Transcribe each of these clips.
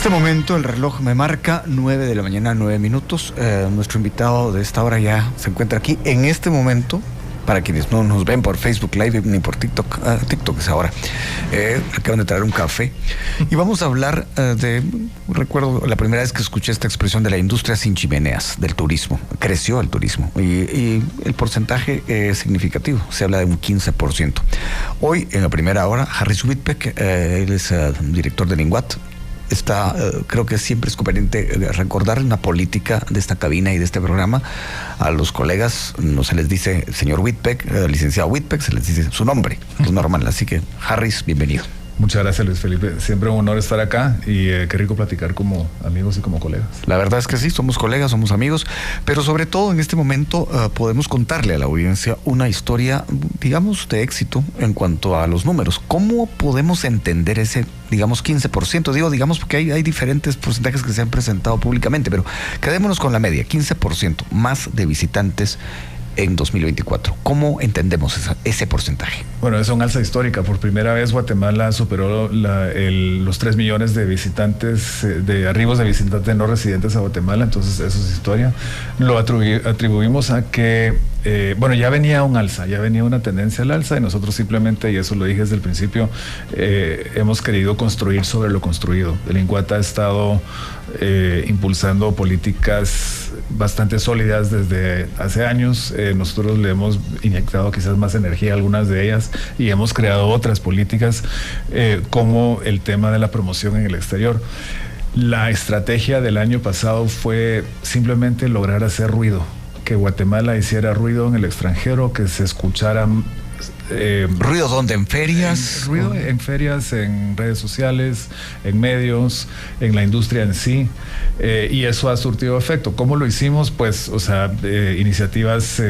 este momento el reloj me marca 9 de la mañana, 9 minutos. Nuestro invitado de esta hora ya se encuentra aquí. En este momento, para quienes no nos ven por Facebook Live ni por TikTok, TikTok es ahora, acaban de traer un café y vamos a hablar recuerdo la primera vez que escuché esta expresión de la industria sin chimeneas, del turismo. Creció el turismo y el porcentaje es significativo, se habla de un 15%. Hoy, en la primera hora, Harris Whitpeck, él es director del INGUAT. Creo que siempre es conveniente recordar una política de esta cabina y de este programa. A los colegas no se les dice señor Whitpeck, licenciado Whitpeck, se les dice su nombre, es normal. Así que, Harris, bienvenido. Muchas gracias, Luis Felipe. Siempre un honor estar acá y qué rico platicar como amigos y como colegas. La verdad es que sí, somos colegas, somos amigos, pero sobre todo en este momento podemos contarle a la audiencia una historia, digamos, de éxito en cuanto a los números. ¿Cómo podemos entender ese, digamos, 15%? Digamos porque hay diferentes porcentajes que se han presentado públicamente, pero quedémonos con la media, 15% más de visitantes en 2024. ¿Cómo entendemos ese porcentaje? Bueno, es un alza histórica. Por primera vez Guatemala superó los 3 millones de visitantes, de arribos de visitantes no residentes a Guatemala, entonces eso es historia. Lo atribuimos a que, ya venía un alza, ya venía una tendencia al alza y nosotros simplemente, y eso lo dije desde el principio, hemos querido construir sobre lo construido. El INGUAT ha estado impulsando políticas bastante sólidas desde hace años. Nosotros le hemos inyectado quizás más energía a algunas de ellas y hemos creado otras políticas como el tema de la promoción en el exterior. La estrategia del año pasado fue simplemente lograr hacer ruido, que Guatemala hiciera ruido en el extranjero, que se escuchara. ¿Ruido dónde? ¿En ferias? Ruido en ferias, en redes sociales, en medios, en la industria en sí, y eso ha surtido efecto. ¿Cómo lo hicimos? Pues, iniciativas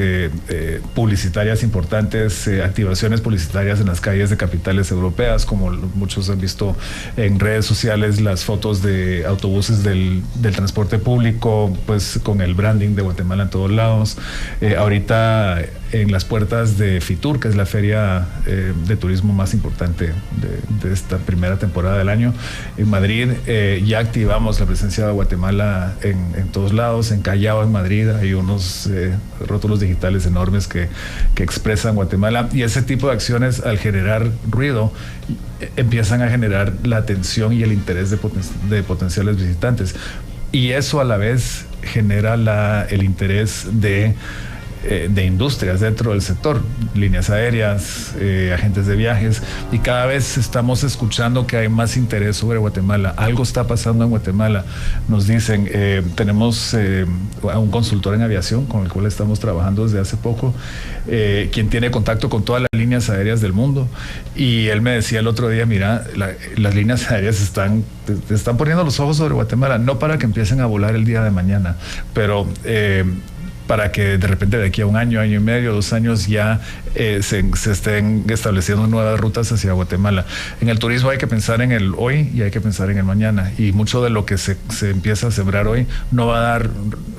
publicitarias importantes, activaciones publicitarias en las calles de capitales europeas, como muchos han visto en redes sociales, las fotos de autobuses del transporte público, pues con el branding de Guatemala en todos lados. Ahorita en las puertas de FITUR, que es la feria de turismo más importante de esta primera temporada del año, en Madrid, ya activamos la presencia de Guatemala en todos lados. En Callao, en Madrid, hay unos rótulos digitales enormes que expresan Guatemala, y ese tipo de acciones, al generar ruido, empiezan a generar la atención y el interés de potenciales visitantes, y eso a la vez genera el interés de industrias dentro del sector, líneas aéreas, agentes de viajes, y cada vez estamos escuchando que hay más interés sobre Guatemala. Algo está pasando en Guatemala. Nos dicen, tenemos a un consultor en aviación con el cual estamos trabajando desde hace poco, quien tiene contacto con todas las líneas aéreas del mundo, y él me decía el otro día, mira, las líneas aéreas te están poniendo los ojos sobre Guatemala, no para que empiecen a volar el día de mañana, pero para que de repente de aquí a un año, año y medio, 2 años ya se estén estableciendo nuevas rutas hacia Guatemala. En el turismo hay que pensar en el hoy y hay que pensar en el mañana, y mucho de lo que se empieza a sembrar hoy no va a dar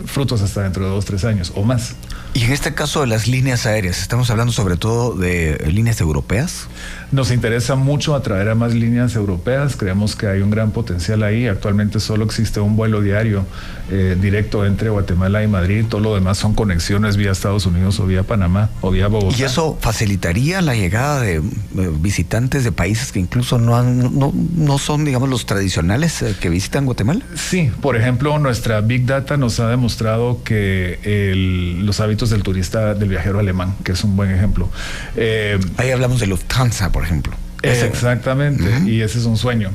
frutos hasta dentro de 2, 3 años o más. Y en este caso de las líneas aéreas, ¿estamos hablando sobre todo de líneas europeas? Nos interesa mucho atraer a más líneas europeas. Creemos que hay un gran potencial ahí. Actualmente solo existe un vuelo diario directo entre Guatemala y Madrid. Todo lo demás son conexiones vía Estados Unidos o vía Panamá o vía Bogotá. ¿Y eso facilitaría la llegada de visitantes de países que incluso no son, digamos, los tradicionales que visitan Guatemala? Sí, por ejemplo, nuestra Big Data nos ha demostrado que los hábitos del turista, del viajero alemán, que es un buen ejemplo. Ahí hablamos de Lufthansa, por ejemplo. Exactamente, y ese es un sueño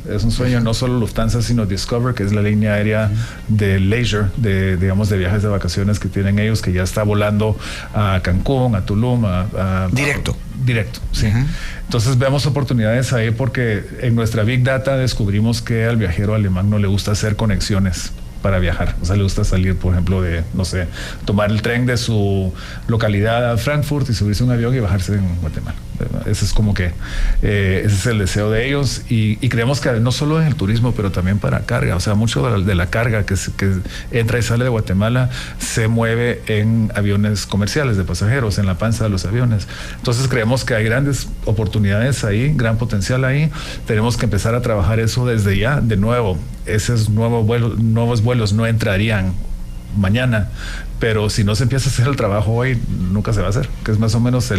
no solo Lufthansa, sino Discover, que es la línea aérea de leisure, de viajes de vacaciones que tienen ellos, que ya está volando a Cancún, a Tulum, directo, sí. Entonces vemos oportunidades ahí porque en nuestra Big Data descubrimos que al viajero alemán no le gusta hacer conexiones para viajar. O sea, le gusta salir, por ejemplo, tomar el tren de su localidad a Frankfurt y subirse a un avión y bajarse en Guatemala. Ese es como que ese es el deseo de ellos, y creemos que no solo en el turismo, pero también para carga. O sea, mucho de la carga que entra y sale de Guatemala se mueve en aviones comerciales de pasajeros, en la panza de los aviones. Entonces creemos que hay grandes oportunidades ahí, gran potencial ahí. Tenemos que empezar a trabajar eso desde ya. De nuevo, esos nuevos vuelos no entrarían mañana, pero si no se empieza a hacer el trabajo hoy, nunca se va a hacer, que es más o menos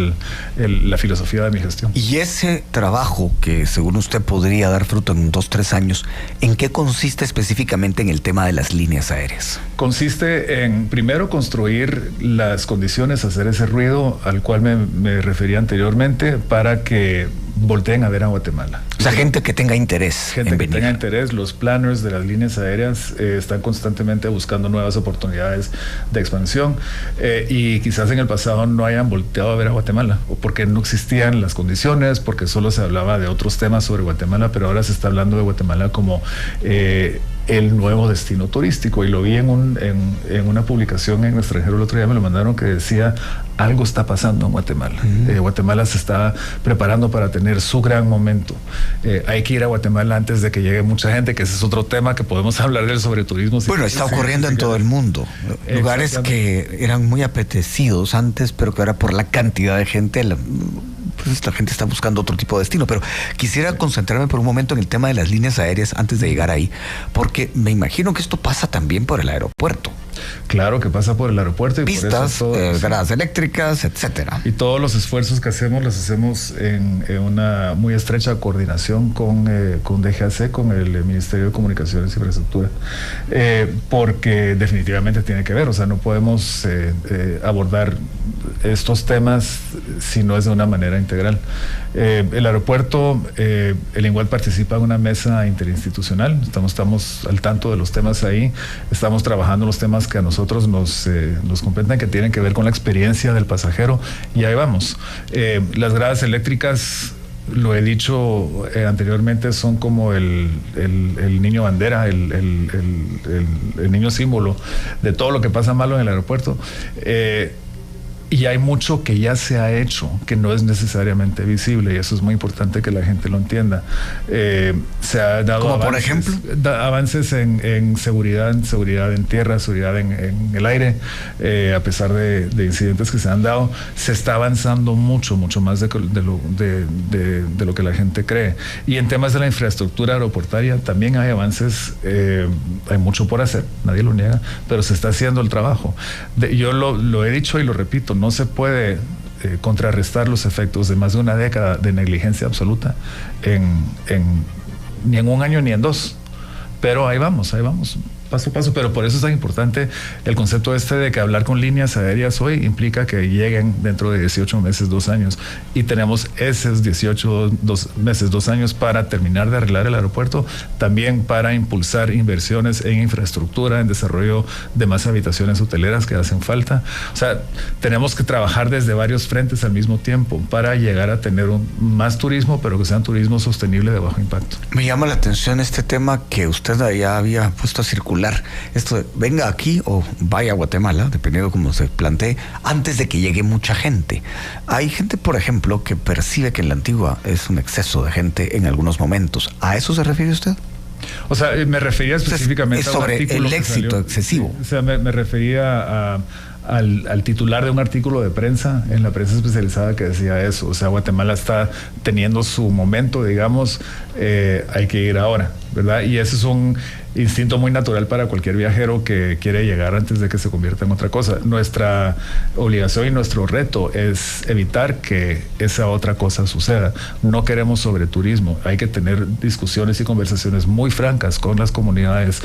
la filosofía de mi gestión. Y ese trabajo que según usted podría dar fruto en 2-3 años, ¿en qué consiste específicamente en el tema de las líneas aéreas? Consiste en, primero, construir las condiciones, hacer ese ruido al cual me refería anteriormente para que volteen a ver a Guatemala. O sea, gente que tenga interés. Gente que tenga interés. Los planners de las líneas aéreas están constantemente buscando nuevas oportunidades de expansión y quizás en el pasado no hayan volteado a ver a Guatemala, o porque no existían las condiciones, porque solo se hablaba de otros temas sobre Guatemala, pero ahora se está hablando de Guatemala como el nuevo destino turístico, y lo vi en una publicación en el extranjero el otro día, me lo mandaron, que decía: algo está pasando en Guatemala. Guatemala se está preparando para tener su gran momento. Hay que ir a Guatemala antes de que llegue mucha gente, que ese es otro tema que podemos hablar de él, sobre turismo. Bueno, está ocurriendo en todo el mundo. Lugares que eran muy apetecidos antes, pero que ahora por la cantidad de gente, pues la gente está buscando otro tipo de destino. Pero quisiera concentrarme por un momento en el tema de las líneas aéreas antes de llegar ahí, porque me imagino que esto pasa también por el aeropuerto. Claro que pasa por el aeropuerto. Y pistas, por eso gradas eléctricas, etcétera. Y todos los esfuerzos que hacemos los hacemos en una muy estrecha coordinación con DGAC, con el Ministerio de Comunicaciones y Infraestructura, porque definitivamente tiene que ver. O sea, no podemos abordar estos temas si no es de una manera integral. El aeropuerto, el INGUAT participa en una mesa interinstitucional. Estamos al tanto de los temas ahí. Estamos trabajando los temas que a nosotros nos competen, que tienen que ver con la experiencia del pasajero, y ahí vamos. Las gradas eléctricas, lo he dicho anteriormente, son como el niño bandera, el niño símbolo de todo lo que pasa malo en el aeropuerto. Y hay mucho que ya se ha hecho, que no es necesariamente visible, y eso es muy importante que la gente lo entienda. Se ha dado ¿Como avances, por ejemplo? Avances en seguridad en tierra, seguridad en el aire, a pesar de incidentes que se han dado. Se está avanzando mucho más de lo que la gente cree. Y en temas de la infraestructura aeroportuaria también hay avances, hay mucho por hacer, nadie lo niega, pero se está haciendo el trabajo. Yo lo he dicho y lo repito: no se puede contrarrestar los efectos de más de una década de negligencia absoluta ni en un año ni en dos. Pero ahí vamos, paso a paso. Pero por eso es tan importante el concepto de que hablar con líneas aéreas hoy implica que lleguen dentro de 18 meses, 2 años. Y tenemos esos 18 meses, 2 años para terminar de arreglar el aeropuerto, también para impulsar inversiones en infraestructura, en desarrollo de más habitaciones hoteleras que hacen falta. O sea, tenemos que trabajar desde varios frentes al mismo tiempo para llegar a tener más turismo, pero que sea un turismo sostenible de bajo impacto. Me llama la atención este tema que usted ya había puesto a circular. Esto de venga aquí o vaya a Guatemala, dependiendo cómo se plantee, antes de que llegue mucha gente. Hay gente, por ejemplo, que percibe que en la Antigua es un exceso de gente en algunos momentos. ¿A eso se refiere usted? O sea, me refería específicamente a un artículo el éxito excesivo. Sí, o sea, me refería al titular de un artículo de prensa en la prensa especializada que decía eso. O sea, Guatemala está teniendo su momento, digamos, hay que ir ahora, ¿verdad? Y ese es un instinto muy natural para cualquier viajero que quiere llegar antes de que se convierta en otra cosa. Nuestra obligación y nuestro reto es evitar que esa otra cosa suceda. No queremos sobreturismo. Hay que tener discusiones y conversaciones muy francas con las comunidades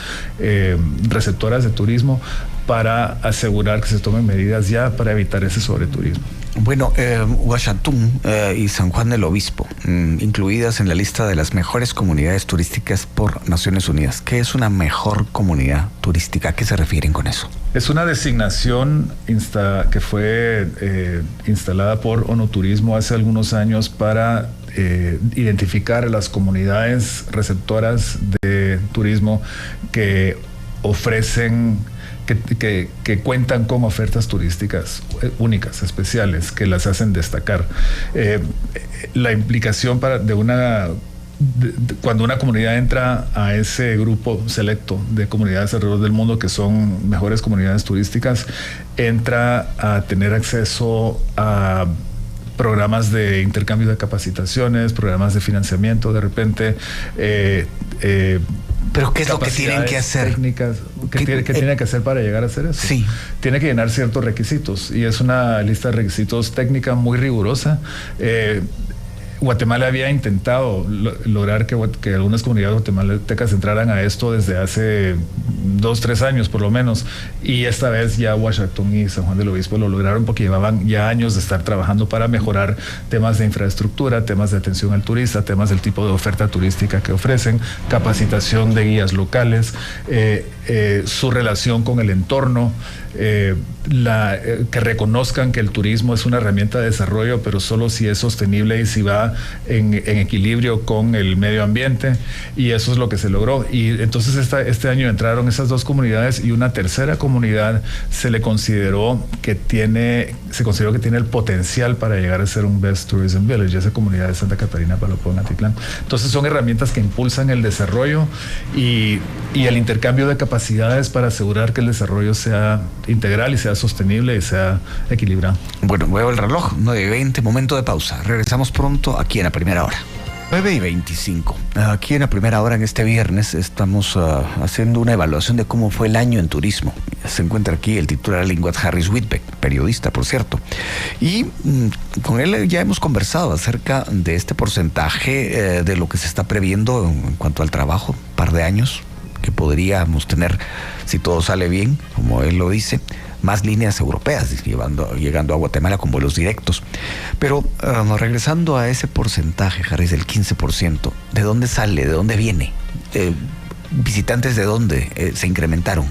receptoras de turismo para asegurar que se tomen medidas ya para evitar ese sobreturismo. Bueno, Uaxantún y San Juan del Obispo, incluidas en la lista de las mejores comunidades turísticas por Naciones Unidas. ¿Qué es una mejor comunidad turística? ¿A qué se refieren con eso? Es una designación que fue instalada por ONUTurismo hace algunos años para identificar a las comunidades receptoras de turismo que ofrecen, que cuentan con ofertas turísticas únicas, especiales, que las hacen destacar. La implicación cuando una comunidad entra a ese grupo selecto de comunidades alrededor del mundo que son mejores comunidades turísticas, entra a tener acceso a programas de intercambio de capacitaciones, programas de financiamiento, de repente Pero ¿qué es lo que tienen que hacer? Técnicas, ¿qué tiene que hacer para llegar a hacer eso? Sí. Tiene que llenar ciertos requisitos y es una lista de requisitos técnica muy rigurosa. Guatemala había intentado lograr que algunas comunidades guatemaltecas entraran a esto desde hace 2-3 años por lo menos, y esta vez ya Washington y San Juan del Obispo lo lograron porque llevaban ya años de estar trabajando para mejorar temas de infraestructura, temas de atención al turista, temas del tipo de oferta turística que ofrecen, capacitación de guías locales, su relación con el entorno, que reconozcan que el turismo es una herramienta de desarrollo, pero solo si es sostenible y si va en equilibrio con el medio ambiente, y eso es lo que se logró. Y entonces este año entraron esas 2 comunidades y una tercera comunidad se consideró que tiene el potencial para llegar a ser un Best Tourism Village, esa comunidad de Santa Catarina, Palopón, Atitlán. Entonces son herramientas que impulsan el desarrollo y el intercambio de capacidades para asegurar que el desarrollo sea integral y sea sostenible y sea equilibrado. Bueno, veo el reloj, 9:20, momento de pausa. Regresamos pronto aquí en La Primera Hora. 9:25. Aquí en La Primera Hora, en este viernes, estamos haciendo una evaluación de cómo fue el año en turismo. Se encuentra aquí el titular Linguat Harris Whitbeck, periodista, por cierto. Y con él ya hemos conversado acerca de este porcentaje de lo que se está previendo en cuanto al trabajo, un par de años que podríamos tener, si todo sale bien, como él lo dice, más líneas europeas llegando a Guatemala con vuelos directos. Pero regresando a ese porcentaje, Harris, del 15%, ¿de dónde sale? ¿De dónde viene? ¿Visitantes de dónde se incrementaron?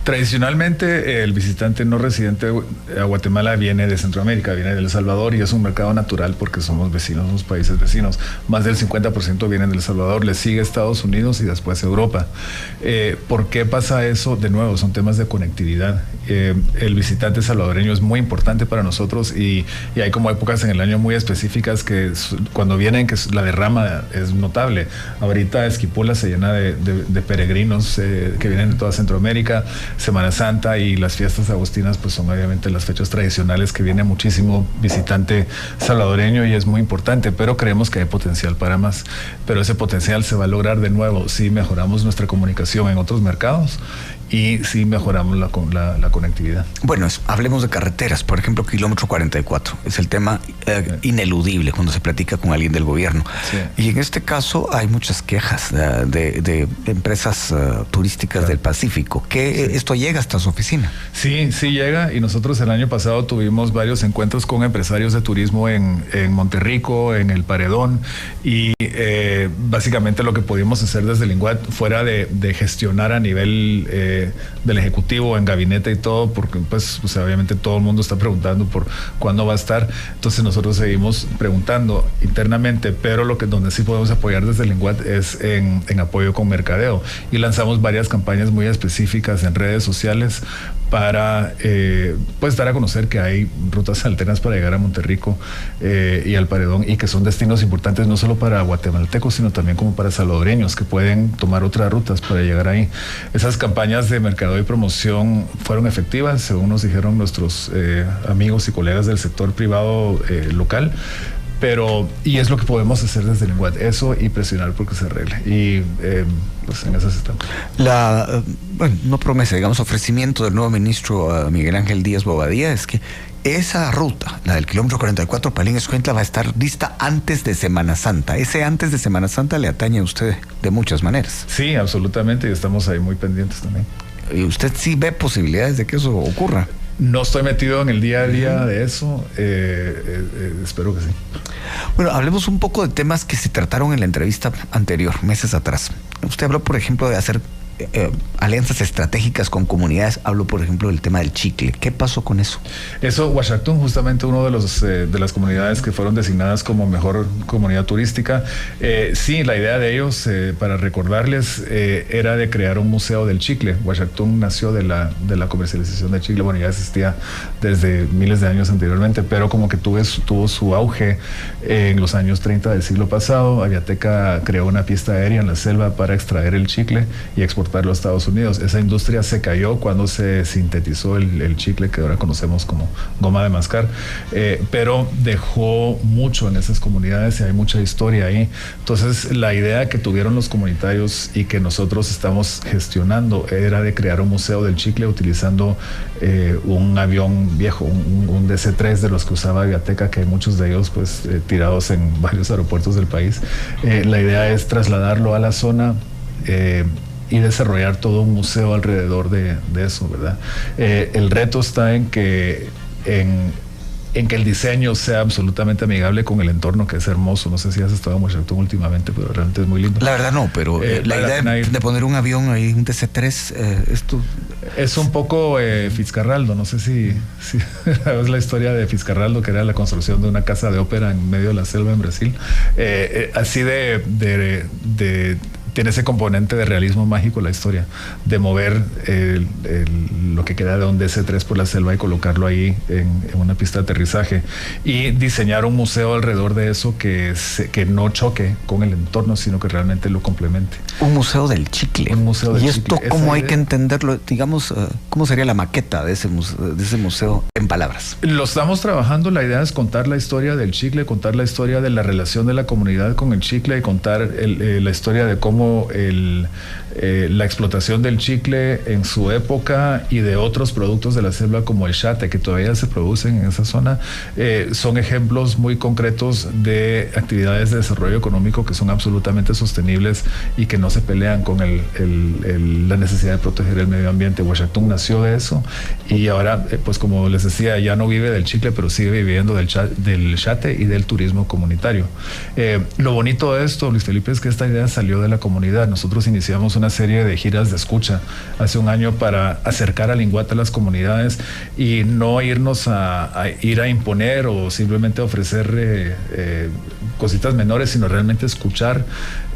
Tradicionalmente el visitante no residente a Guatemala viene de Centroamérica, viene de El Salvador, y es un mercado natural porque somos vecinos, somos países vecinos. Más del 50% vienen de El Salvador, le sigue Estados Unidos y después Europa. ¿Por qué pasa eso? De nuevo, son temas de conectividad. El visitante salvadoreño es muy importante para nosotros y hay como épocas en el año muy específicas que cuando vienen, que la derrama es notable. Ahorita Esquipulas se llena de peregrinos que vienen de toda Centroamérica. Semana Santa y las fiestas agostinas pues son obviamente las fechas tradicionales que viene muchísimo visitante salvadoreño y es muy importante, pero creemos que hay potencial para más. Pero ese potencial se va a lograr de nuevo si mejoramos nuestra comunicación en otros mercados y si mejoramos la conectividad. Bueno, hablemos de carreteras. Por ejemplo, kilómetro 44 es el tema ineludible cuando se platica con alguien del gobierno. Sí. Y en este caso hay muchas quejas de empresas turísticas, claro, del Pacífico. ¿Que esto llega hasta su oficina? Sí llega, y nosotros el año pasado tuvimos varios encuentros con empresarios de turismo en Monterrico, en El Paredón, y básicamente lo que pudimos hacer desde Linguat, fuera de gestionar a nivel del ejecutivo, en gabinete y todo, porque pues obviamente todo el mundo está preguntando por cuándo va a estar, entonces nosotros seguimos preguntando internamente, pero donde sí podemos apoyar desde Linguat es en apoyo con mercadeo, y lanzamos varias campañas muy específicas en redes sociales para pues dar a conocer que hay rutas alternas para llegar a Monterrico y al Paredón, y que son destinos importantes no solo para guatemaltecos, sino también como para salvadoreños que pueden tomar otras rutas para llegar ahí. Esas campañas de mercadeo y promoción fueron efectivas, según nos dijeron nuestros amigos y colegas del sector privado local. Y es lo que podemos hacer desde Linguat, eso y presionar porque se arregle. Y pues en esas estamos. Bueno, no promesa, digamos, ofrecimiento del nuevo ministro Miguel Ángel Díaz Bobadilla es que esa ruta, la del kilómetro 44 Palín-Escuintla, va a estar lista antes de Semana Santa. Ese antes de Semana Santa le atañe a usted de muchas maneras. Sí, absolutamente, y estamos ahí muy pendientes también. ¿Y usted sí ve posibilidades de que eso ocurra? No estoy metido en el día a día de eso, espero que sí. Bueno, hablemos un poco de temas que se trataron en la entrevista anterior, meses atrás. Usted habló, por ejemplo, de hacer alianzas estratégicas con comunidades. Hablo, por ejemplo, del tema del chicle. ¿Qué pasó con eso? Eso, Uashtun, justamente uno de las comunidades que fueron designadas como mejor comunidad turística. Sí, la idea de ellos, para recordarles, era de crear un museo del chicle. Uashtun nació de la comercialización de chicle. Bueno, ya existía desde miles de años anteriormente, pero como que tuvo su auge en los años 30 del siglo pasado. Aviateca creó una pista aérea en la selva para extraer el chicle y exportarlo exportarlo a Estados Unidos. Esa industria se cayó cuando se sintetizó el chicle que ahora conocemos como goma de mascar, pero dejó mucho en esas comunidades y hay mucha historia ahí. Entonces la idea que tuvieron los comunitarios y que nosotros estamos gestionando era de crear un museo del chicle utilizando un avión viejo, un DC-3 de los que usaba Aviateca, que hay muchos de ellos pues tirados en varios aeropuertos del país. La idea es trasladarlo a la zona y desarrollar todo un museo alrededor de eso, ¿verdad? El reto está en que el diseño sea absolutamente amigable con el entorno, que es hermoso. No sé si has estado en Huachatún últimamente, pero realmente es muy lindo. La verdad no, pero la idea de poner un avión ahí, un DC-3, esto... Es un poco Fitzcarraldo, no sé si es la historia de Fitzcarraldo, que era la construcción de una casa de ópera en medio de la selva en Brasil. Así tiene ese componente de realismo mágico la historia, de mover lo que queda de un DC-3 por la selva y colocarlo ahí en una pista de aterrizaje y diseñar un museo alrededor de eso que no choque con el entorno, sino que realmente lo complemente. Un museo del chicle. Un museo del chicle. ¿Y esto cómo hay que entenderlo? Digamos, ¿cómo sería la maqueta de ese museo en palabras? Lo estamos trabajando. La idea es contar la historia del chicle, contar la historia de la relación de la comunidad con el chicle y contar la historia de cómo la explotación del chicle en su época y de otros productos de la selva como el chate, que todavía se producen en esa zona, son ejemplos muy concretos de actividades de desarrollo económico que son absolutamente sostenibles y que no se pelean con la necesidad de proteger el medio ambiente. Huachatún nació de eso y ahora, pues como les decía, ya no vive del chicle, pero sigue viviendo del chate y del turismo comunitario. Lo bonito de esto, Luis Felipe, es que esta idea salió de la comunidad. Nosotros iniciamos una serie de giras de escucha hace un año para acercar al Linguat a las comunidades y no irnos a ir a imponer o simplemente ofrecer cositas menores, sino realmente escuchar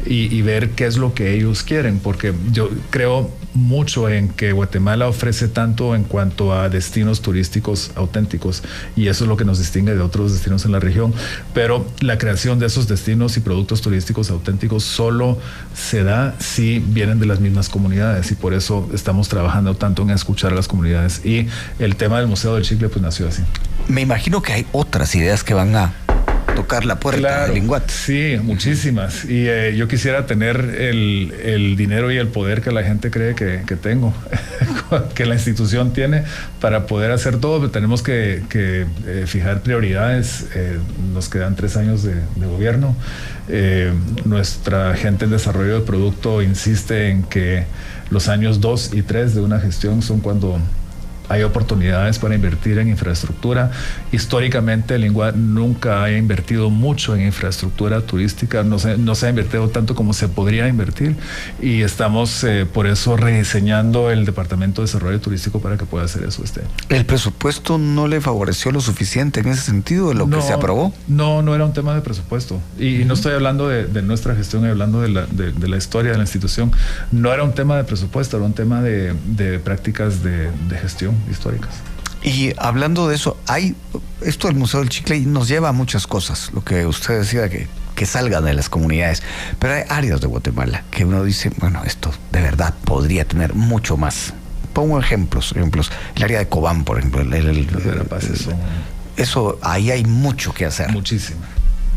y ver qué es lo que ellos quieren, porque yo creo mucho en que Guatemala ofrece tanto en cuanto a destinos turísticos auténticos y eso es lo que nos distingue de otros destinos en la región, pero la creación de esos destinos y productos turísticos auténticos solo se da si vienen de las mismas comunidades y por eso estamos trabajando tanto en escuchar a las comunidades y el tema del Museo del Chicle pues nació así. Me imagino que hay otras ideas que van a tocar la puerta del Linguat. Sí, muchísimas. Y yo quisiera tener el dinero y el poder que la gente cree que tengo, que la institución tiene para poder hacer todo, pero tenemos que fijar prioridades. Nos quedan 3 años de gobierno. Nuestra gente en desarrollo de producto insiste en que los años 2 y 3 de una gestión son cuando hay oportunidades para invertir en infraestructura. Históricamente el Linguat nunca ha invertido mucho en infraestructura turística, no se ha invertido tanto como se podría invertir y estamos por eso rediseñando el Departamento de Desarrollo Turístico para que pueda hacer eso este año. ¿El presupuesto no le favoreció lo suficiente en ese sentido de lo que se aprobó? No era un tema de presupuesto y no estoy hablando de nuestra gestión, estoy hablando de la historia de la institución. No era un tema de presupuesto, era un tema de prácticas de gestión históricas. Y hablando de eso, esto del Museo del Chicle nos lleva a muchas cosas, lo que usted decía que salgan de las comunidades, pero hay áreas de Guatemala que uno dice, bueno, esto de verdad podría tener mucho más. Pongo ejemplos, el área de Cobán, por ejemplo, eso, ahí hay mucho que hacer. Muchísimo.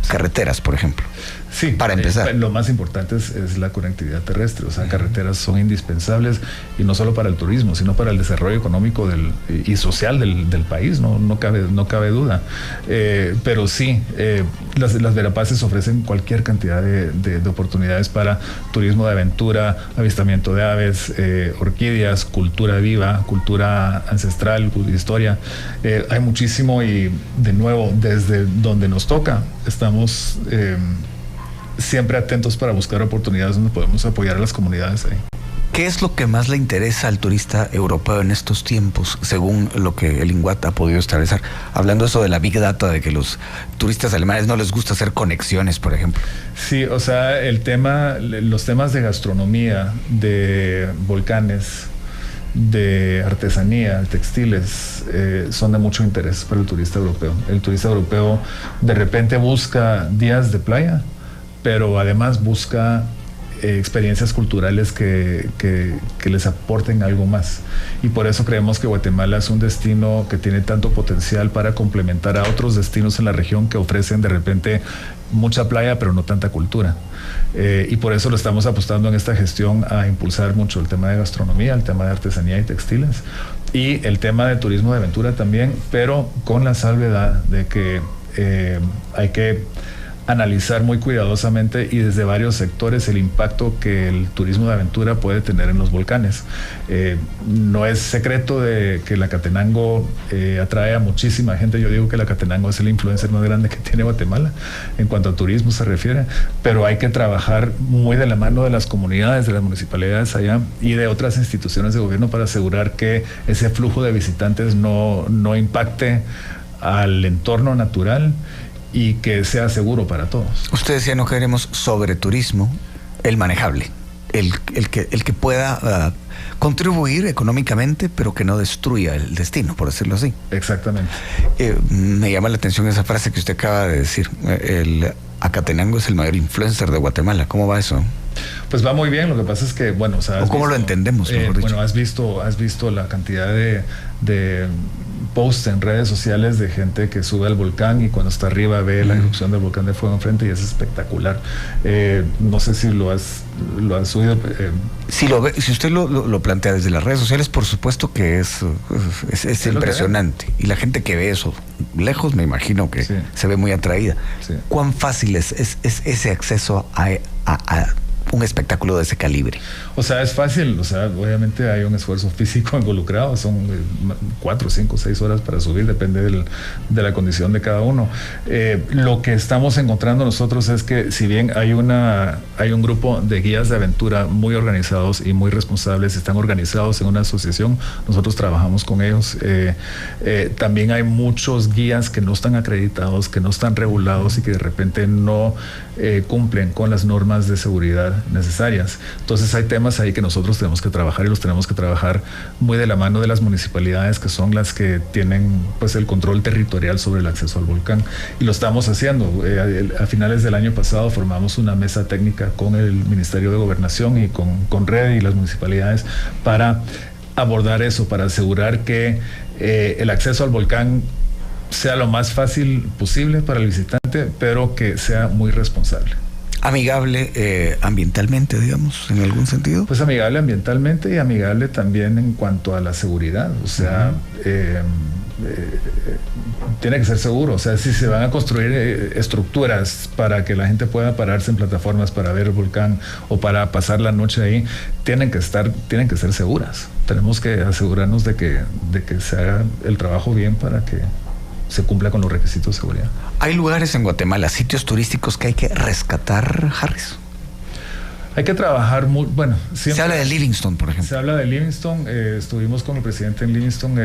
Carreteras, por ejemplo. Sí, para empezar. Lo más importante es la conectividad terrestre, o sea, carreteras son indispensables y no solo para el turismo, sino para el desarrollo económico y social del país, no cabe duda. Pero sí, las Verapaces ofrecen cualquier cantidad de oportunidades para turismo de aventura, avistamiento de aves, orquídeas, cultura viva, cultura ancestral, historia. Hay muchísimo y de nuevo, desde donde nos toca, estamos siempre atentos para buscar oportunidades donde podemos apoyar a las comunidades ahí. ¿Qué es lo que más le interesa al turista europeo en estos tiempos, según lo que el Linguat ha podido establecer? Hablando eso de la Big Data, de que los turistas alemanes no les gusta hacer conexiones, por ejemplo. Sí, o sea, los temas de gastronomía, de volcanes, de artesanía, textiles, son de mucho interés para el turista europeo. El turista europeo de repente busca días de playa, pero además busca experiencias culturales que les aporten algo más. Y por eso creemos que Guatemala es un destino que tiene tanto potencial para complementar a otros destinos en la región que ofrecen de repente mucha playa pero no tanta cultura. Y por eso lo estamos apostando en esta gestión a impulsar mucho el tema de gastronomía, el tema de artesanía y textiles y el tema de turismo de aventura también, pero con la salvedad de que hay que analizar muy cuidadosamente y desde varios sectores el impacto que el turismo de aventura puede tener en los volcanes. No es secreto de que la Catenango atrae a muchísima gente. Yo digo que la Catenango es el influencer más grande que tiene Guatemala en cuanto a turismo se refiere, pero hay que trabajar muy de la mano de las comunidades, de las municipalidades allá y de otras instituciones de gobierno para asegurar que ese flujo de visitantes no impacte al entorno natural y que sea seguro para todos. Usted decía, no queremos sobreturismo, el manejable, el que pueda contribuir económicamente, pero que no destruya el destino, por decirlo así. Exactamente. Me llama la atención esa frase que usted acaba de decir. El Acatenango es el mayor influencer de Guatemala. ¿Cómo va eso? Pues va muy bien, lo que pasa es que, bueno, o sea, ¿cómo lo entendemos? Bueno, has visto la cantidad de posts en redes sociales de gente que sube al volcán y cuando está arriba ve la erupción del volcán de fuego enfrente y es espectacular. No sé si lo has oído. Si usted lo plantea desde las redes sociales, por supuesto que es impresionante. Y la gente que ve eso lejos, me imagino que se ve muy atraída. Sí. ¿Cuán fácil es ese acceso a un espectáculo de ese calibre? O sea, es fácil, o sea, obviamente hay un esfuerzo físico involucrado, son 4, 5, 6 horas para subir, depende de la condición de cada uno. Lo que estamos encontrando nosotros es que si bien hay un grupo de guías de aventura muy organizados y muy responsables, están organizados en una asociación, nosotros trabajamos con ellos, también hay muchos guías que no están acreditados, que no están regulados y que de repente no cumplen con las normas de seguridad necesarias. Entonces hay temas ahí que nosotros tenemos que trabajar y los tenemos que trabajar muy de la mano de las municipalidades, que son las que tienen pues el control territorial sobre el acceso al volcán, y lo estamos haciendo. A finales del año pasado formamos una mesa técnica con el Ministerio de Gobernación y con RED y las municipalidades para abordar eso, para asegurar que el acceso al volcán sea lo más fácil posible para el visitante, pero que sea muy responsable. Amigable ambientalmente, digamos, en algún sentido. Pues amigable ambientalmente y amigable también en cuanto a la seguridad. O sea, tiene que ser seguro. O sea, si se van a construir estructuras para que la gente pueda pararse en plataformas para ver el volcán o para pasar la noche ahí, tienen que ser seguras. Tenemos que asegurarnos de que se haga el trabajo bien para que se cumpla con los requisitos de seguridad. ¿Hay lugares en Guatemala, sitios turísticos que hay que rescatar, Harris? Hay que trabajar muy, bueno, siempre. Se habla de Livingston, por ejemplo. Se habla de Livingston, estuvimos con el presidente en Livingston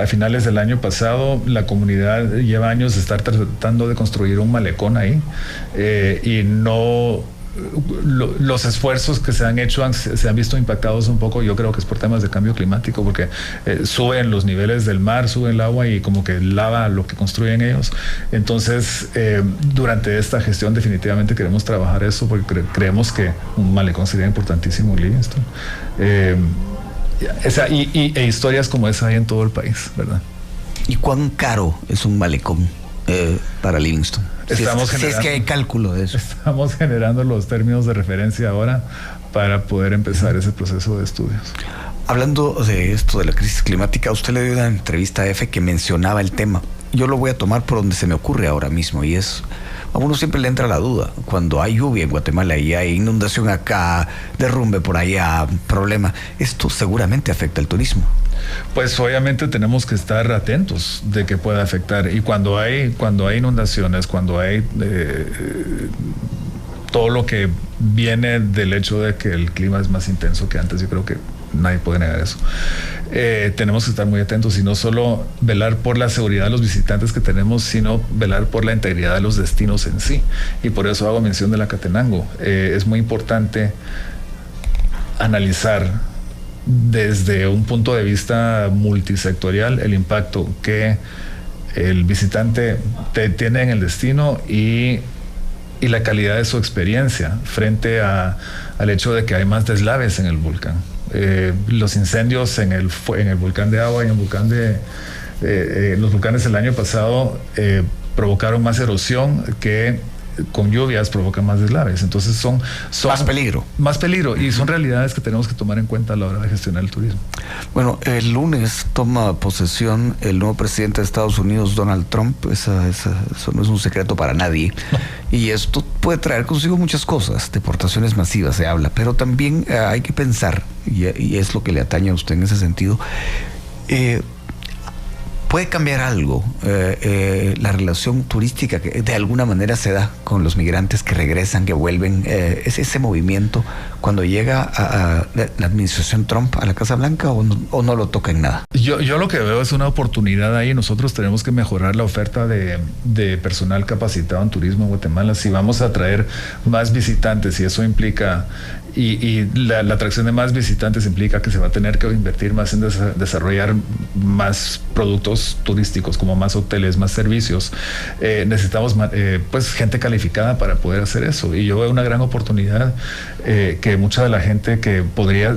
a finales del año pasado. La comunidad lleva años de estar tratando de construir un malecón ahí y no... los esfuerzos que se han hecho se han visto impactados un poco. Yo creo que es por temas de cambio climático, porque suben los niveles del mar, sube el agua y como que lava lo que construyen ellos. Entonces durante esta gestión definitivamente queremos trabajar eso, porque creemos que un malecón sería importantísimo en Livingston. E historias como esa hay en todo el país, ¿verdad? ¿Y cuán caro es un malecón para Livingston? Si es que hay cálculo de eso. Estamos generando los términos de referencia ahora para poder empezar ese proceso de estudios. Hablando de esto de la crisis climática, usted le dio una entrevista a EFE que mencionaba el tema. Yo lo voy a tomar por donde se me ocurre ahora mismo, y es, a uno siempre le entra la duda, cuando hay lluvia en Guatemala y hay inundación acá, derrumbe por allá, problema, esto seguramente afecta al turismo. Pues obviamente tenemos que estar atentos de que pueda afectar, y cuando hay inundaciones, cuando hay todo lo que viene del hecho de que el clima es más intenso que antes, yo creo que nadie puede negar eso. Tenemos que estar muy atentos y no solo velar por la seguridad de los visitantes que tenemos, sino velar por la integridad de los destinos en sí. Y por eso hago mención de la Catenango. Es muy importante analizar desde un punto de vista multisectorial el impacto que el visitante tiene en el destino y y la calidad de su experiencia frente al hecho de que hay más deslaves en el volcán. Los incendios en el volcán de Agua y en el volcán los volcanes el año pasado provocaron más erosión que con lluvias provocan más deslaves. Entonces son más peligro. Más peligro, y son realidades que tenemos que tomar en cuenta a la hora de gestionar el turismo. Bueno, el lunes toma posesión el nuevo presidente de Estados Unidos, Donald Trump. Eso no es un secreto para nadie. Y esto puede traer consigo muchas cosas. Deportaciones masivas se habla, pero también hay que pensar, y es lo que le atañe a usted en ese sentido, ¿puede cambiar algo la relación turística que de alguna manera se da con los migrantes que regresan, que vuelven? ¿Es ese movimiento cuando llega a la administración Trump a la Casa Blanca o no lo toca en nada? Yo lo que veo es una oportunidad ahí. Nosotros tenemos que mejorar la oferta de personal capacitado en turismo en Guatemala. Si vamos a traer más visitantes, y eso implica... Y la atracción de más visitantes implica que se va a tener que invertir más en desarrollar más productos turísticos, como más hoteles, más servicios. Necesitamos pues gente calificada para poder hacer eso. Y yo veo una gran oportunidad que mucha de la gente que podría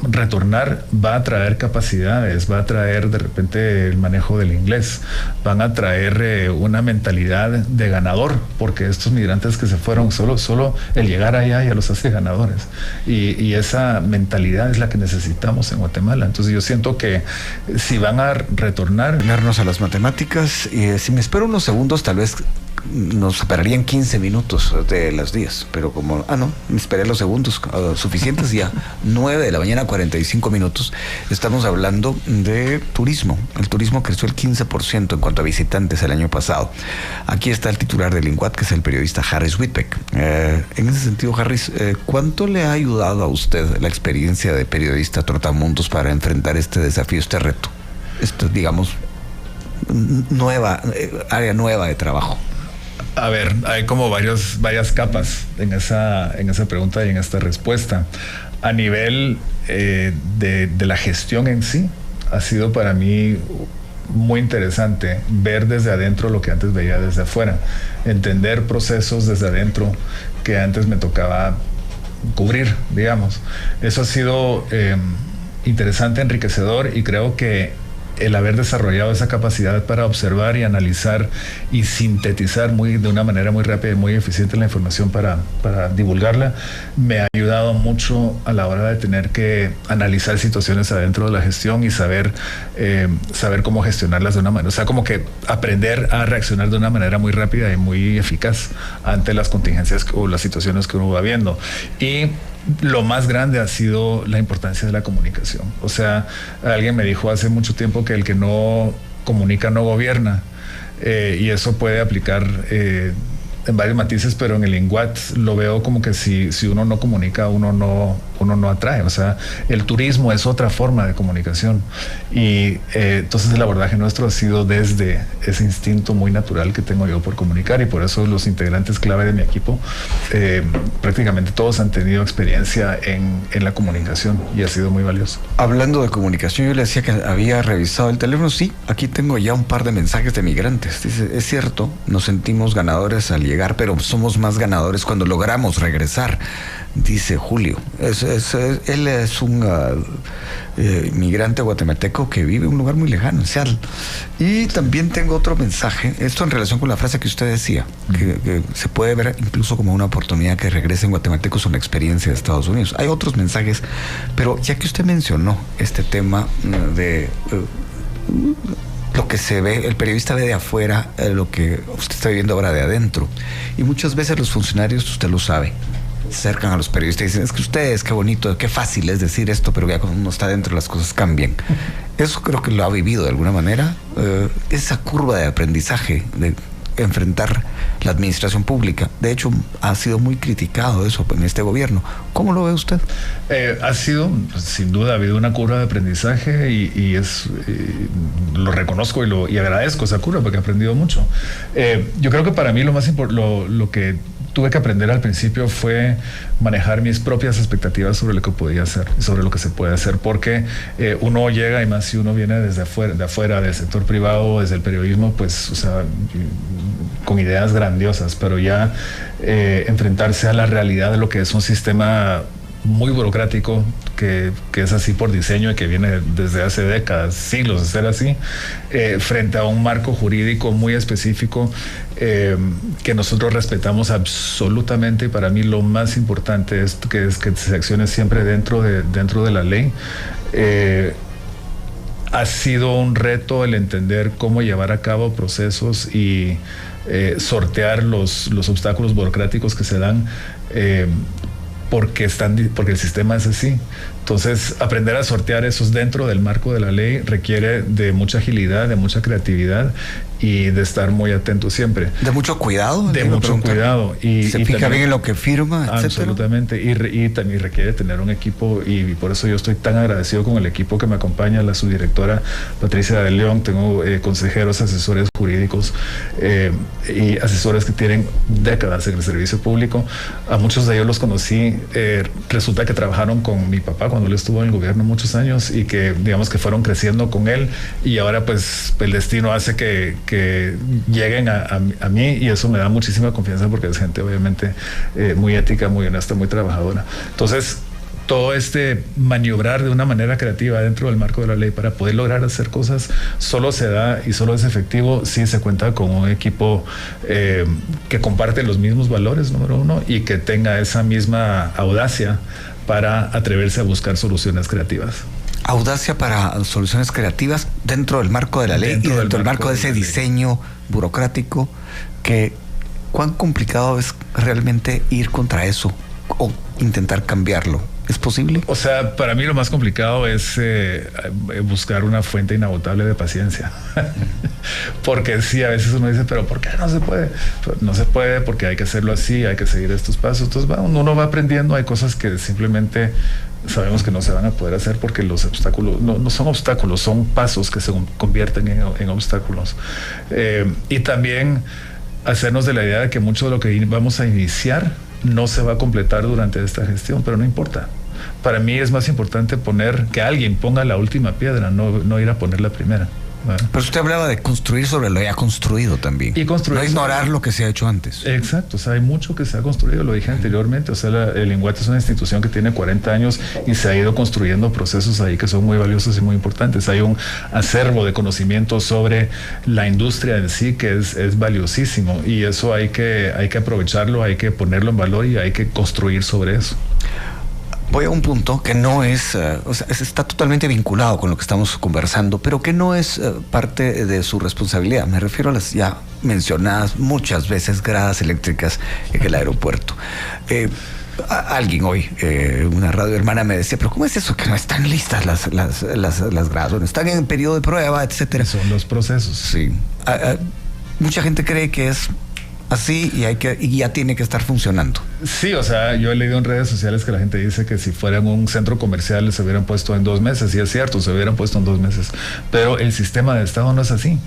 retornar va a traer capacidades, va a traer de repente el manejo del inglés, van a traer una mentalidad de ganador, porque estos migrantes que se fueron, solo el llegar allá ya los hace ganadores, y esa mentalidad es la que necesitamos en Guatemala. Entonces yo siento que si van a retornar... Ponernos a las matemáticas, y si me espero unos segundos tal vez nos separarían 15 minutos de las 10, pero como, me esperé los segundos suficientes, ya 9 de la mañana, 45 minutos, estamos hablando de turismo. El turismo creció el 15% en cuanto a visitantes el año pasado. Aquí está el titular del INGUAT, que es el periodista Harris Whitbeck. En ese sentido, Harris, ¿cuánto le ha ayudado a usted la experiencia de periodista trotamundos para enfrentar este desafío, este reto? Digamos, área nueva de trabajo. A ver, hay como varias capas en esa pregunta y en esta respuesta. A nivel de la gestión en sí, ha sido para mí muy interesante ver desde adentro lo que antes veía desde afuera, entender procesos desde adentro que antes me tocaba cubrir, digamos. Eso ha sido interesante, enriquecedor, y creo que el haber desarrollado esa capacidad para observar y analizar y sintetizar de una manera muy rápida y muy eficiente la información para divulgarla, me ha ayudado mucho a la hora de tener que analizar situaciones adentro de la gestión y saber cómo gestionarlas de una manera, o sea, como que aprender a reaccionar de una manera muy rápida y muy eficaz ante las contingencias o las situaciones que uno va viendo. Y lo más grande ha sido la importancia de la comunicación. O sea, alguien me dijo hace mucho tiempo que el que no comunica no gobierna, y eso puede aplicar en varios matices, pero en el INGUAT lo veo como que si uno no comunica, uno no atrae. O sea, el turismo es otra forma de comunicación, y entonces el abordaje nuestro ha sido desde ese instinto muy natural que tengo yo por comunicar, y por eso los integrantes clave de mi equipo, prácticamente todos han tenido experiencia en la comunicación, y ha sido muy valioso. Hablando de comunicación, yo le decía que había revisado el teléfono. Sí, aquí tengo ya un par de mensajes de migrantes. Dice, es cierto, nos sentimos ganadores al llegar, pero somos más ganadores cuando logramos regresar, dice Julio. Él es un migrante guatemalteco que vive en un lugar muy lejano, en Seattle. Y también tengo otro mensaje, esto en relación con la frase que usted decía, que se puede ver incluso como una oportunidad que regresen guatemaltecos a una experiencia de Estados Unidos. Hay otros mensajes, pero ya que usted mencionó este tema de... lo que se ve, el periodista ve de afuera, lo que usted está viviendo ahora de adentro. Y muchas veces los funcionarios, usted lo sabe, se acercan a los periodistas y dicen, es que ustedes, qué bonito, qué fácil es decir esto, pero ya cuando uno está adentro las cosas cambian. Eso creo que lo ha vivido de alguna manera, esa curva de aprendizaje, de enfrentar la administración pública. De hecho, ha sido muy criticado eso en este gobierno. ¿Cómo lo ve usted? Ha sido, sin duda, ha habido una curva de aprendizaje, y lo reconozco y agradezco esa curva porque he aprendido mucho. Yo creo que para mí lo más importante, lo que tuve que aprender al principio fue manejar mis propias expectativas sobre lo que podía hacer, sobre lo que se puede hacer, porque uno llega, y más si uno viene desde afuera, del sector privado, desde el periodismo, pues, o sea, con ideas grandiosas, pero ya enfrentarse a la realidad de lo que es un sistema muy burocrático, que es así por diseño y que viene desde hace décadas, siglos de ser así, frente a un marco jurídico muy específico que nosotros respetamos absolutamente. Y para mí lo más importante es que se accione siempre dentro de la ley. Ha sido un reto el entender cómo llevar a cabo procesos y sortear los obstáculos burocráticos que se dan, porque el sistema es así. Entonces, aprender a sortear esos dentro del marco de la ley requiere de mucha agilidad, de mucha creatividad y de estar muy atento siempre. De mucho cuidado. De mucho cuidado. Se fija bien en lo que firma, etcétera. Absolutamente. Y también requiere tener un equipo, y por eso yo estoy tan agradecido con el equipo que me acompaña, la subdirectora Patricia de León. Tengo consejeros, asesores jurídicos y asesores que tienen décadas en el servicio público. A muchos de ellos los conocí. Resulta que trabajaron con mi papá cuando él estuvo en el gobierno muchos años, y que digamos que fueron creciendo con él, y ahora pues el destino hace que lleguen a mí, y eso me da muchísima confianza porque es gente obviamente muy ética, muy honesta, muy trabajadora. Entonces, todo maniobrar de una manera creativa dentro del marco de la ley para poder lograr hacer cosas solo se da y solo es efectivo si se cuenta con un equipo que comparte los mismos valores, número uno, y que tenga esa misma audacia para atreverse a buscar soluciones creativas. Audacia para soluciones creativas dentro del marco de la ley y dentro del marco de ese diseño burocrático. ¿Cuán complicado es realmente ir contra eso o intentar cambiarlo? ¿Es posible? O sea, para mí lo más complicado es buscar una fuente inagotable de paciencia. Porque sí, a veces uno dice, pero ¿por qué no se puede? Pues no se puede porque hay que hacerlo así, hay que seguir estos pasos. Entonces uno va aprendiendo. Hay cosas que simplemente sabemos que no se van a poder hacer porque los obstáculos no son obstáculos, son pasos que se convierten en obstáculos. Y también hacernos de la idea de que mucho de lo que vamos a iniciar no se va a completar durante esta gestión, pero no importa. Para mí es más importante que alguien ponga la última piedra, no ir a poner la primera. Bueno. Pero usted hablaba de construir sobre lo ya construido también. Y construir. No ignorar lo que se ha hecho antes. Exacto, o sea, hay mucho que se ha construido, lo dije anteriormente. O sea, el INGUAT es una institución que tiene 40 años y se ha ido construyendo procesos ahí que son muy valiosos y muy importantes. Hay un acervo de conocimiento sobre la industria en sí que es valiosísimo, y eso hay que aprovecharlo, hay que ponerlo en valor y hay que construir sobre eso. Voy a un punto que no es, o sea, está totalmente vinculado con lo que estamos conversando, pero que no es parte de su responsabilidad. Me refiero a las ya mencionadas muchas veces gradas eléctricas en el aeropuerto. Alguien hoy, una radio hermana me decía, pero ¿cómo es eso que no están listas las gradas? Bueno, están en periodo de prueba, etcétera. Son los procesos. Sí. Mucha gente cree que es así y ya tiene que estar funcionando. Sí, o sea, yo he leído en redes sociales que la gente dice que si fueran un centro comercial se hubieran puesto en 2 meses, y es cierto, se hubieran puesto en 2 meses, pero el sistema de Estado no es así.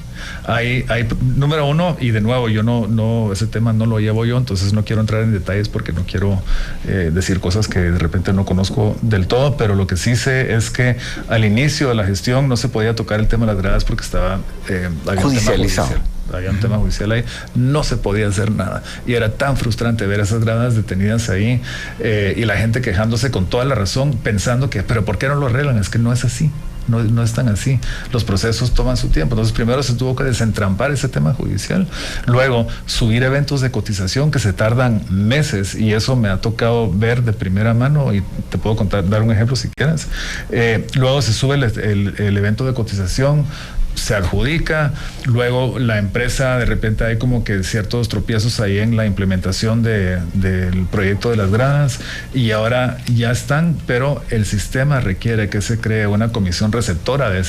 Hay número uno, y de nuevo, yo no ese tema no lo llevo yo, entonces no quiero entrar en detalles porque no quiero decir cosas que de repente no conozco del todo, pero lo que sí sé es que al inicio de la gestión no se podía tocar el tema de las gradas porque había judicializado. Había un tema judicial ahí, no se podía hacer nada, y era tan frustrante ver esas gradas detenidas ahí, y la gente quejándose con toda la razón, pensando pero ¿por qué no lo arreglan? Es que no es así. No es tan así. Los procesos toman su tiempo. Entonces, primero se tuvo que desentrampar ese tema judicial. Luego, subir eventos de cotización que se tardan meses, y eso me ha tocado ver de primera mano, y te puedo dar un ejemplo si quieres. Luego se sube el evento de cotización, se adjudica, luego la empresa, de repente hay como que ciertos tropiezos ahí en la implementación del proyecto de las gradas, y ahora ya están, pero el sistema requiere que se cree una comisión receptora de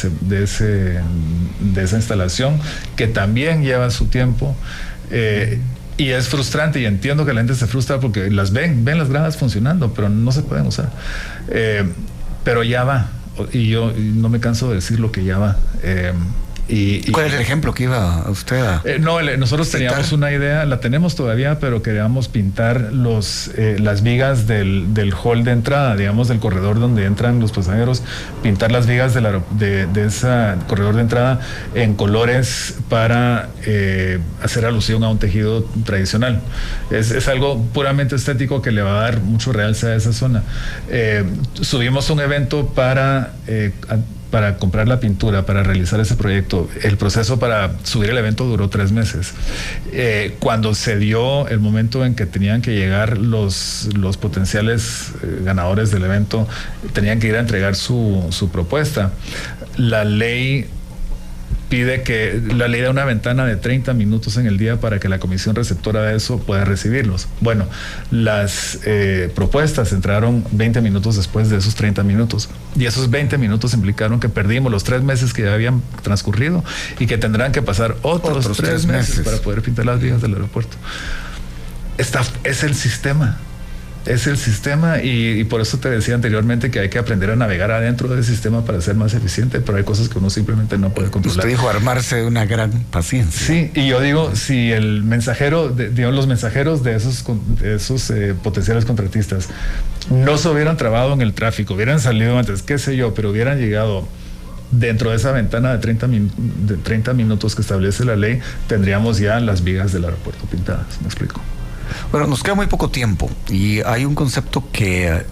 esa instalación, que también lleva su tiempo, y es frustrante, y entiendo que la gente se frustra porque ven las gradas funcionando, pero no se pueden usar, pero ya va. Y yo no me canso de decir lo que ya va. ¿Cuál es el ejemplo que iba usted a nosotros teníamos una idea, la tenemos todavía, pero queríamos pintar las vigas del hall de entrada, digamos, del corredor donde entran los pasajeros, pintar las vigas de ese corredor de entrada en colores para hacer alusión a un tejido tradicional. Es algo puramente estético que le va a dar mucho realce a esa zona. Subimos un evento para comprar la pintura, para realizar ese proyecto. El proceso para subir el evento duró 3 meses. Cuando se dio el momento en que tenían que llegar los potenciales ganadores del evento, tenían que ir a entregar su propuesta. La ley da una ventana de 30 minutos en el día para que la comisión receptora de eso pueda recibirlos. Bueno, las propuestas entraron 20 minutos después de esos 30 minutos. Y esos 20 minutos implicaron que perdimos los 3 meses que ya habían transcurrido y que tendrán que pasar otros 3 meses para poder pintar las vías del aeropuerto. Es el sistema. Es el sistema y por eso te decía anteriormente que hay que aprender a navegar adentro del sistema para ser más eficiente, pero hay cosas que uno simplemente no puede controlar. Usted dijo armarse de una gran paciencia. Sí, y yo digo, si el mensajero, digamos, los mensajeros de esos potenciales contratistas no se hubieran trabado en el tráfico, hubieran salido antes, qué sé yo, pero hubieran llegado dentro de esa ventana de 30 minutos que establece la ley, tendríamos ya las vigas del aeropuerto pintadas. ¿Me explico? Bueno, nos queda muy poco tiempo y hay un concepto que,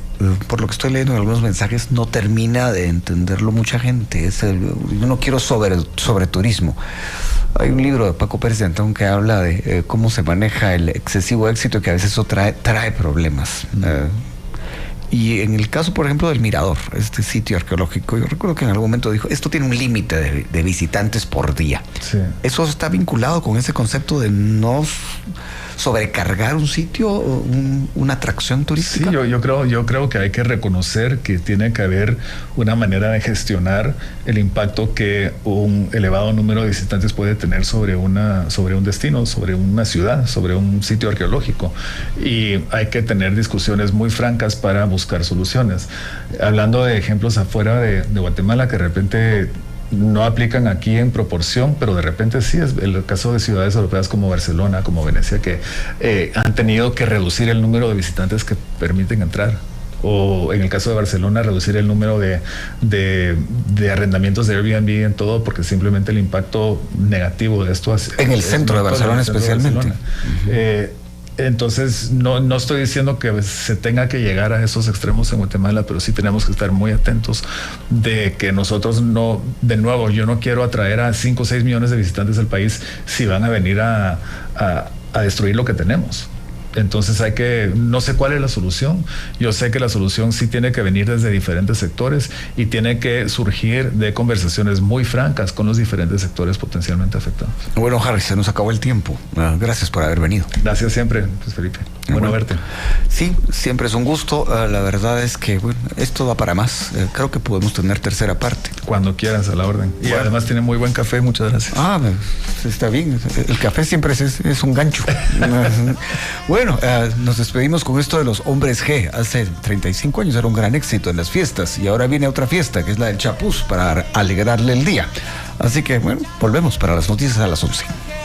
por lo que estoy leyendo en algunos mensajes, no termina de entenderlo mucha gente. Yo no quiero sobre turismo. Hay un libro de Paco Pérez de Antón que habla de cómo se maneja el excesivo éxito y que a veces eso trae problemas. Y en el caso, por ejemplo, del Mirador, este sitio arqueológico, yo recuerdo que en algún momento dijo, esto tiene un límite de visitantes por día. Sí. Eso está vinculado con ese concepto de no sobrecargar un sitio, una atracción turística. Sí, yo creo que hay que reconocer que tiene que haber una manera de gestionar el impacto que un elevado número de visitantes puede tener sobre un destino, sobre una ciudad, sobre un sitio arqueológico. Y hay que tener discusiones muy francas para buscar soluciones. Hablando de ejemplos afuera de Guatemala que de repente no aplican aquí en proporción, pero de repente sí, es el caso de ciudades europeas como Barcelona, como Venecia, que han tenido que reducir el número de visitantes que permiten entrar. O en el caso de Barcelona, reducir el número de arrendamientos de Airbnb en todo, porque simplemente el impacto negativo de esto en el centro de Barcelona especialmente. Entonces, no estoy diciendo que se tenga que llegar a esos extremos en Guatemala, pero sí tenemos que estar muy atentos de que nosotros yo no quiero atraer a 5 o 6 millones de visitantes al país si van a venir a destruir lo que tenemos. Entonces no sé cuál es la solución. Yo sé que la solución sí tiene que venir desde diferentes sectores y tiene que surgir de conversaciones muy francas con los diferentes sectores potencialmente afectados. Bueno, Harry, se nos acabó el tiempo. Gracias por haber venido. Gracias siempre, pues, Felipe. Bueno verte. Sí, siempre es un gusto. La verdad es que esto da para más. Creo que podemos tener tercera parte. Cuando quieras, a la orden. Y además tiene muy buen café. Muchas gracias. Está bien. El café siempre es un gancho. Bueno, nos despedimos con esto de los Hombres G. Hace 35 años era un gran éxito en las fiestas y ahora viene otra fiesta que es la del Chapuz para alegrarle el día. Así que, volvemos para las noticias a las 11.